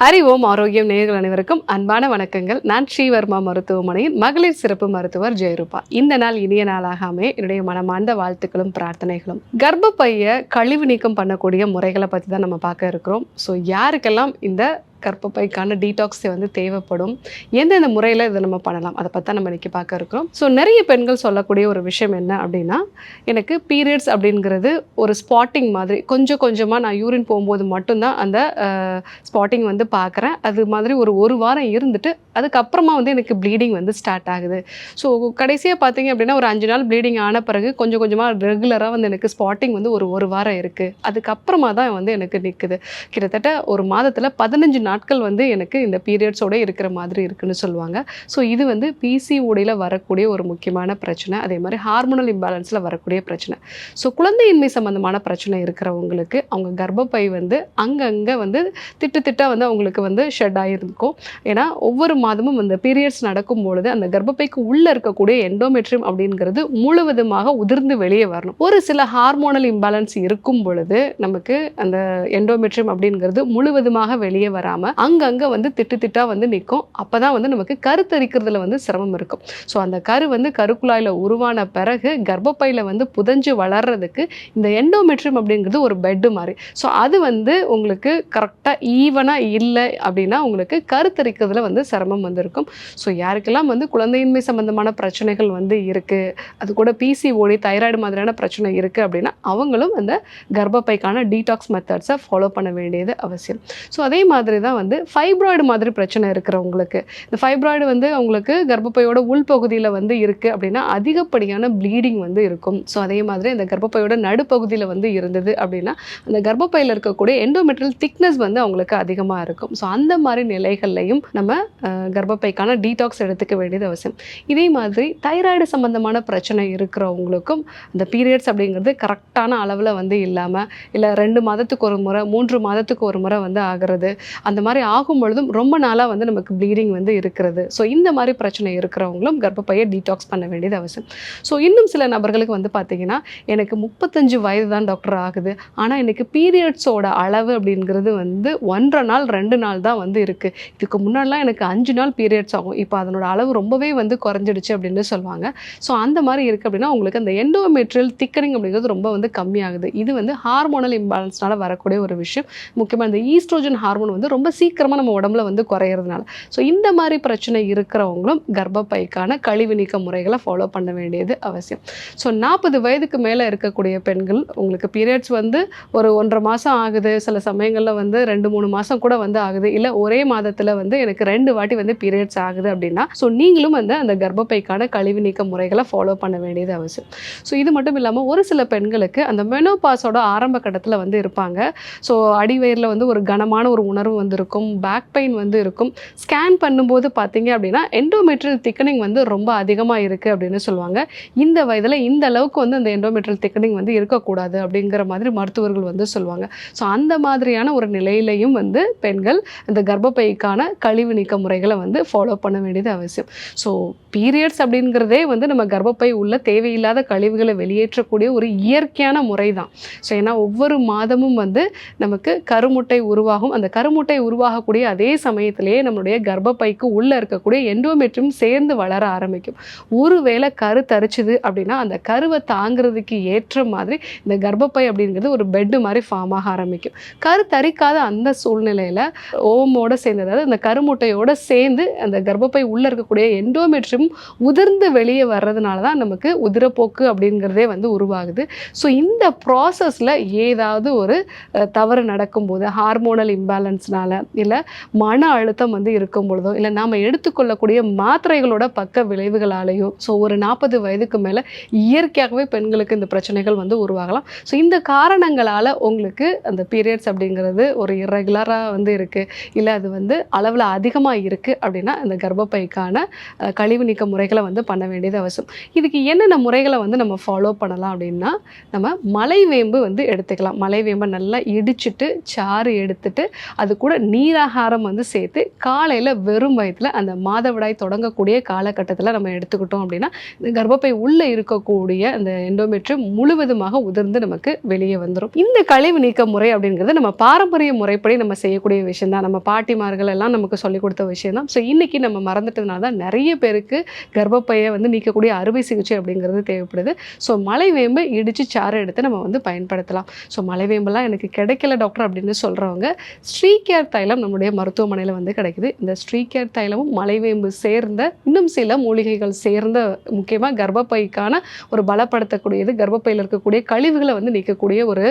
அறிவோம் ஆரோக்கியம் நேயர்கள் அனைவருக்கும் அன்பான வணக்கங்கள். நான் ஸ்ரீவர்மா மருத்துவமனையின் மகளிர் சிறப்பு மருத்துவர் ஜெயரூபா. இந்த நாள் இனிய நாளாக அமைய என்னுடைய மனமார்ந்த வாழ்த்துக்களும் பிரார்த்தனைகளும். கர்ப்பப்பையை கழிவு நீக்கம் பண்ணக்கூடிய முறைகளை பற்றி தான் நம்ம பார்க்க இருக்கிறோம். ஸோ யாருக்கெல்லாம் இந்த கர்ப்பப்பைக்கான டீடாக்ஸ் தேவைப்படும், எந்தெந்த முறையில் இதை நம்ம பண்ணலாம், அதை பற்றி தான் நம்ம இன்றைக்கி பார்க்க இருக்கிறோம். ஸோ நிறைய பெண்கள் சொல்லக்கூடிய ஒரு விஷயம் என்ன அப்படின்னா, எனக்கு பீரியட்ஸ் அப்படிங்கிறது ஒரு ஸ்பாட்டிங் மாதிரி கொஞ்சம் கொஞ்சமாக நான் யூரின் போகும்போது மட்டும்தான் அந்த ஸ்பாட்டிங் பார்க்குறேன். அது மாதிரி ஒரு வாரம் இருந்துட்டு அதுக்கப்புறமா எனக்கு ப்ளீடிங் ஸ்டார்ட் ஆகுது. ஸோ கடைசியாக பார்த்தீங்க அப்படின்னா ஒரு 5 நாள் ப்ளீடிங் ஆன பிறகு கொஞ்சம் கொஞ்சமாக ரெகுலராக எனக்கு ஸ்பாட்டிங் ஒரு வாரம் இருக்குது. அதுக்கப்புறமா தான் எனக்கு நிற்குது. கிட்டத்தட்ட ஒரு மாதத்தில் 15 நாட்கள் எனக்கு இந்த பீரியட்ஸோடு இருக்கிற மாதிரி இருக்குன்னு சொல்லுவாங்க. ஸோ இது பிசிஓடியில் வரக்கூடிய ஒரு முக்கியமான பிரச்சனை. அதே மாதிரி ஹார்மோனல் இம்பேலன்ஸில் வரக்கூடிய பிரச்சனை. ஸோ குழந்தையின்மை சம்மந்தமான பிரச்சனை இருக்கிறவங்களுக்கு அவங்க கர்ப்பப்பை அங்கங்கே திட்டாக அவங்களுக்கு ஷெட் ஆகிருக்கும். ஏன்னா ஒவ்வொரு மாதமும் அந்த பீரியட்ஸ் நடக்கும் பொழுது அந்த கர்ப்பப்பைக்கு உள்ளே இருக்கக்கூடிய எண்டோமெட்ரியம் அப்படிங்கிறது முழுவதுமாக உதிர்ந்து வெளியே வரணும். ஒரு சில ஹார்மோனல் இம்பேலன்ஸ் இருக்கும் பொழுது நமக்கு அந்த எண்டோமெட்ரியம் அப்படிங்கிறது முழுவதுமாக வெளியே வராமல் அங்கங்கே திட்டா நிற்கும். அப்போ தான் நமக்கு கருத்தரிக்கிறதுல சிரமம் இருக்கும். ஸோ அந்த கருக்குழாயில் உருவான பிறகு கர்ப்பப்பையில் புதஞ்சு வளர்றதுக்கு இந்த எண்டோமெட்ரியம் அப்படிங்கிறது ஒரு பெட்டு மாதிரி. ஸோ அது உங்களுக்கு கரெக்டாக ஈவனாக இல்லை அப்படின்னா உங்களுக்கு கருத்தரிக்கிறதுல சிரமம் இருக்கும். ஸோ யாருக்கெல்லாம் குழந்தையின்மை சம்பந்தமான பிரச்சனைகள் இருக்குது, அது கூட பிசிஓடி தைராய்டு மாதிரியான பிரச்சனை இருக்குது அப்படின்னா அவங்களும் அந்த கர்ப்பப்பைக்கான டீடாக்ஸ் மெத்தட்ஸை ஃபாலோ பண்ண வேண்டியது அவசியம். ஸோ அதே மாதிரி தான் ஃபைப்ராய்டு மாதிரி பிரச்சனை இருக்கிறவங்களுக்கு, இந்த ஃபைப்ராய்டு அவங்களுக்கு கர்ப்பப்பையோட உள்பகுதியில் இருக்குது அப்படின்னா அதிகப்படியான ப்ளீடிங் இருக்கும். ஸோ அதே மாதிரி இந்த கர்ப்பப்பையோட நடுப்பகுதியில் இருந்தது அப்படின்னா அந்த கர்ப்பப்பையில் இருக்கக்கூடிய எண்டோமெட்ரியல் திக்னஸ் அவங்களுக்கு அதிகமாக இருக்கும். ஸோ அந்த மாதிரி நிலைகள்லையும் நம்ம கர்ப்பப்பைக்கான டீடாக்ஸ் எடுத்துக்க வேண்டியது அவசியம். இதே மாதிரி தைராய்டு சம்பந்தமான பிரச்சனை இருக்கிறவங்களுக்கும் அந்த பீரியட்ஸ் அப்படிங்கிறது கரெக்டான அளவில் இல்லாமல் இல்லை 2 மாதத்துக்கு ஒரு முறை 3 மாதத்துக்கு ஒரு முறை ஆகிறது. அந்த மாதிரி ஆகும் பொழுதும் ரொம்ப நாளாக நமக்கு ப்ளீடிங் இருக்கிறது. ஸோ இந்த மாதிரி பிரச்சனை இருக்கிறவங்களும் கர்ப்பப்பையை டீடாக்ஸ் பண்ண வேண்டியது அவசியம். ஸோ இன்னும் சில நபர்களுக்கு பார்த்தீங்கன்னா எனக்கு 35 வயது தான் டாக்டர் ஆகுது, ஆனால் எனக்கு பீரியட்ஸோட அளவு அப்படிங்கிறது 1.5 நாள் 2 நாள் தான் இருக்குது. இதுக்கு முன்னாடிலாம் எனக்கு 5 நாள் பீரியட்ஸ் ஆகும், இப்போ அதனோட அளவு ரொம்பவே குறைஞ்சிடுச்சு அப்படின்னு சொல்லுவாங்க. ஸோ அந்த மாதிரி இருக்குது அப்படின்னா உங்களுக்கு அந்த எண்டோமெட்ரியல் திக்கனிங் அப்படிங்கிறது ரொம்ப கம்மியாகுது. இது ஹார்மோனல் இம்பேலன்ஸ்னால வரக்கூடிய ஒரு விஷயம். முக்கியமாக இந்த ஈஸ்ட்ரோஜன் ஹார்மோன் ரொம்ப சீக்கிரமாக நம்ம உடம்புல குறையிறதுனால. ஸோ இந்த மாதிரி பிரச்சனை இருக்கிறவங்களும் கர்ப்பப்பைக்கான கழிவு நீக்க முறைகளை ஃபாலோ பண்ண வேண்டியது அவசியம். ஸோ 40 வயதுக்கு மேலே இருக்கக்கூடிய பெண்கள் உங்களுக்கு பீரியட்ஸ் ஒரு 1.5 மாதம் ஆகுது, சில சமயங்களில் 2-3 மாதம் கூட ஆகுது, இல்லை ஒரே மாதத்தில் எனக்கு 2 வாட்டி பீரியட்ஸ் ஆகுது அப்படின்னா ஸோ நீங்களும் அந்த கர்ப்பப்பைக்கான கழிவு நீக்க முறைகளை ஃபாலோ பண்ண வேண்டியது அவசியம். ஸோ இது மட்டும் இல்லாமல் ஒரு சில பெண்களுக்கு அந்த மெனோபாஸோட ஆரம்ப கட்டத்தில் இருப்பாங்க. ஸோ அடிவயிறில் ஒரு கனமான ஒரு உணர்வு இருக்கும், பேக் பெயின் இருக்கும். ஸ்கேன் பண்ணும்போது பார்த்தீங்க அப்படின்னா எண்டோமெட்ரியல் திக்கனிங் ரொம்ப அதிகமாக இருக்குது அப்படின்னு சொல்லுவாங்க. இந்த வயதில் இந்த அளவுக்கு அந்த எண்டோமெட்ரியல் திக்கனிங் இருக்கக்கூடாது அப்படிங்கிற மாதிரி மருத்துவர்கள் சொல்லுவாங்க. ஸோ அந்த மாதிரியான ஒரு நிலையிலையும் பெண்கள் இந்த கர்ப்பப்பைக்கான கழிவு நீக்க முறைகளை ஃபாலோ பண்ண வேண்டியது அவசியம். ஸோ பீரியட்ஸ் அப்படிங்கிறதே நம்ம கர்ப்பப்பை உள்ள தேவையில்லாத கழிவுகளை வெளியேற்றக்கூடிய ஒரு இயற்கையான முறை தான். ஸோ ஏன்னா ஒவ்வொரு மாதமும் நமக்கு கருமுட்டை உருவாகும். அந்த கருமுட்டை உருவாகக்கூடிய அதே சமயத்திலேயே நம்மளுடைய கர்ப்பப்பைக்கு உள்ளே இருக்கக்கூடிய எண்டோமெட்ரியம் சேர்ந்து வளர ஆரம்பிக்கும். ஒருவேளை கரு தரிச்சுது அப்படின்னா அந்த கருவை தாங்கிறதுக்கு ஏற்ற மாதிரி இந்த கர்ப்பப்பை அப்படிங்கிறது ஒரு பெட்டு மாதிரி ஃபார்ம் ஆக ஆரம்பிக்கும். கரு தரிக்காத அந்த சூழ்நிலையில் ஓமோட சேர்ந்து, அதாவது அந்த கருமுட்டையோட சேர்ந்து அந்த கர்ப்பப்பை உள்ளே இருக்கக்கூடிய எண்டோமெட்ரியம் உதிர்ந்து வெளியே வர்றதுனால தான் நமக்கு உதிரப்போக்கு அப்படிங்கிறதே உருவாகுது. ஸோ இந்த ப்ராசஸில் ஏதாவது ஒரு தவறு நடக்கும்போது ஹார்மோனல் இம்பேலன்ஸ்னால இல்லை மன அழுத்தம் இருக்கும் பொழுதோ இல்லை நாம் எடுத்துக்கொள்ளக்கூடிய மாத்திரைகளோட பக்க விளைவுகளாலேயோ ஸோ ஒரு 40 வயதுக்கு மேலே இயற்கையாகவே பெண்களுக்கு இந்த பிரச்சனைகள் உருவாகலாம். ஸோ இந்த காரணங்களால் உங்களுக்கு அந்த பீரியட்ஸ் அப்படிங்கிறது ஒரு இர்ரெகுலராக இருக்குது, இல்லை அது அளவில் அதிகமாக இருக்குது அப்படின்னா அந்த கர்ப்பப்பைக்கான கழிவு நீக்க நீக்க முறைகளை வந்து பண்ண வேண்டியது அவசியம். இதுக்கு என்னென்ன முறைகளை வந்து நம்ம ஃபாலோ பண்ணலாம் அப்படின்னா, நம்ம மலைவேம்பு வந்து எடுத்துக்கலாம். மலைவேம்பை நல்லா இடிச்சிட்டு சாறு எடுத்துட்டு அது கூட நீராகாரம் வந்து சேர்த்து காலையில் வெறும் வயிற்றில் அந்த மாதவிடாய் தொடங்கக்கூடிய காலகட்டத்தில் நம்ம எடுத்துக்கிட்டோம் அப்படின்னா இந்த கர்ப்பப்பை உள்ளே இருக்கக்கூடிய அந்த எண்டோமெட்ரியம் முழுவதுமாக உதிர்ந்து நமக்கு வெளியே வந்துடும். இந்த கழிவு நீக்க முறை அப்படிங்கிறது நம்ம பாரம்பரிய முறைப்படி நம்ம செய்யக்கூடிய விஷயம் தான். நம்ம பாட்டிமார்கள் எல்லாம் நமக்கு சொல்லிக் கொடுத்த விஷயம் தான். ஸோ இன்னைக்கு நம்ம மறந்துட்டதுனால தான் நிறைய பேருக்கு கர்ப்பப்பையை வந்து நீக்கக்கூடிய அறுவை சிகிச்சை அப்படிங்கிறது தேவைப்படுது. ஸோ மலைவேம்பை இடித்து சாறு எடுத்து நம்ம வந்து பயன்படுத்தலாம். ஸோ மலைவேம்பெல்லாம் எனக்கு கிடைக்கல டாக்டர் அப்படின்னு சொல்கிறவங்க ஸ்ரீகேர் தைலம் நம்முடைய மருத்துவமனையில் வந்து கிடைக்குது. இந்த ஸ்ரீகேர் தைலமும் மலைவேம்பு சேர்ந்த இன்னும் சில மூலிகைகள் சேர்ந்த முக்கியமாக கர்ப்பப்பைக்கான ஒரு பலப்படுத்தக்கூடியது, கர்ப்பப்பையில் இருக்கக்கூடிய கழிவுகளை வந்து நீக்கக்கூடிய ஒரு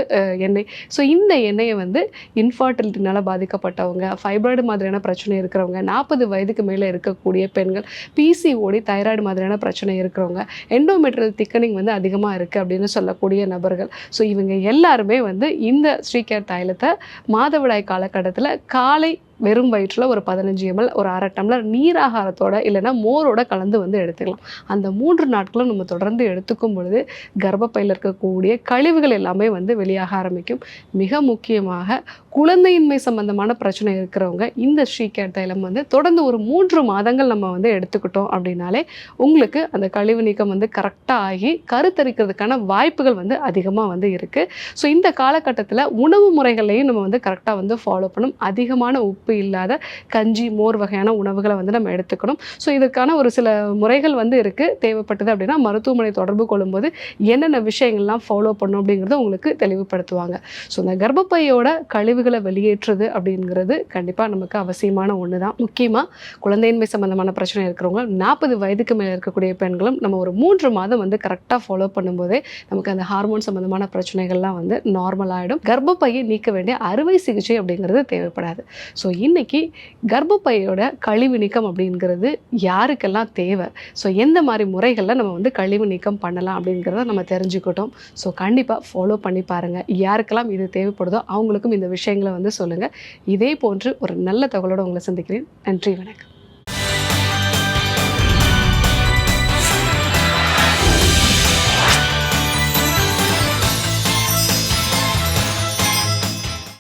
எண்ணெய். ஸோ இந்த எண்ணெயை வந்து இன்ஃபர்டிலிட்டினால பாதிக்கப்பட்டவங்க, ஃபைப்ராய்டு மாதிரியான பிரச்சனை இருக்கிறவங்க, 40 வயதுக்கு மேலே இருக்கக்கூடிய பெண்கள், பிசிஓடி தைராய்டு மாதிரியான பிரச்சனை இருக்கிறவங்க, எண்டோமெட்ரியல் திக்கனிங் வந்து அதிகமாக இருக்குது அப்படின்னு சொல்லக்கூடிய நபர்கள், ஸோ இவங்க எல்லாருமே வந்து இந்த ஸ்ரீகேர் தைலத்தை மாதவிடாய் காலகட்டத்தில் காலை வெறும் வயிற்றில் ஒரு 15 ml ஒரு அரை டம்ளர் நீராகாரத்தோட இல்லைன்னா மோரோட கலந்து வந்து எடுத்துக்கலாம். அந்த 3 நாட்களும் நம்ம தொடர்ந்து எடுத்துக்கும் பொழுது கர்ப்பப்பையில் இருக்கக்கூடிய கழிவுகள் எல்லாமே வந்து வெளியாக ஆரம்பிக்கும். மிக முக்கியமாக குழந்தையின்மை சம்பந்தமான பிரச்சனை இருக்கிறவங்க இந்த ஸ்ரீகேர் தைலம் வந்து தொடர்ந்து ஒரு 3 மாதங்கள் நம்ம வந்து எடுத்துக்கிட்டோம் அப்படின்னாலே உங்களுக்கு அந்த கழிவு நீக்கம் வந்து கரெக்டாக ஆகி கருத்தரிக்கிறதுக்கான வாய்ப்புகள் வந்து அதிகமாக வந்து இருக்குது. ஸோ இந்த காலகட்டத்தில் உணவு முறைகளையும் நம்ம வந்து கரெக்டாக வந்து ஃபாலோ பண்ணணும். அதிகமான உப்பு இல்லாத கஞ்சி, மோர் வகையான உணவுகளை வந்து நம்ம எடுத்துக்கணும். ஸோ இதற்கான ஒரு சில முறைகள் வந்து இருக்குது. தேவைப்பட்டது அப்படின்னா மருத்துவமனை தொடர்பு கொள்ளும்போது என்னென்ன விஷயங்கள்லாம் ஃபாலோ பண்ணணும் அப்படிங்கிறத உங்களுக்கு தெளிவுபடுத்துவாங்க. ஸோ இந்த கர்ப்பப்பையோட கழிவுகளை வெளியேற்றுறது அப்படிங்கிறது கண்டிப்பாக நமக்கு அவசியமான ஒன்று தான். முக்கியமாக குழந்தையின்மை சம்பந்தமான பிரச்சனை இருக்கிறவங்க, 40 வயதுக்கு மேலே இருக்கக்கூடிய பெண்களும் நம்ம ஒரு 3 மாதம் வந்து கரெக்டாக ஃபாலோ பண்ணும்போதே நமக்கு அந்த ஹார்மோன் சம்பந்தமான பிரச்சனைகள்லாம் வந்து நார்மல் ஆகிடும். கர்ப்பப்பையை நீக்க வேண்டிய அறுவை சிகிச்சை அப்படிங்கிறது தேவைப்படாது. ஸோ இன்றைக்கி கர்ப்பப்பையோட கழிவு நீக்கம் அப்படிங்கிறது யாருக்கெல்லாம் தேவை, ஸோ எந்த மாதிரி முறைகளில் நம்ம வந்து கழிவு நீக்கம் பண்ணலாம் அப்படிங்கிறத நம்ம தெரிஞ்சுக்கிட்டோம். ஸோ கண்டிப்பாக ஃபாலோ பண்ணி பாருங்கள். யாருக்கெல்லாம் இது தேவைப்படுதோ அவங்களுக்கும் இந்த விஷயங்களை வந்து சொல்லுங்கள். இதே போன்று ஒரு நல்ல தகவலோடு உங்களை சந்திக்கிறேன். நன்றி, வணக்கம்.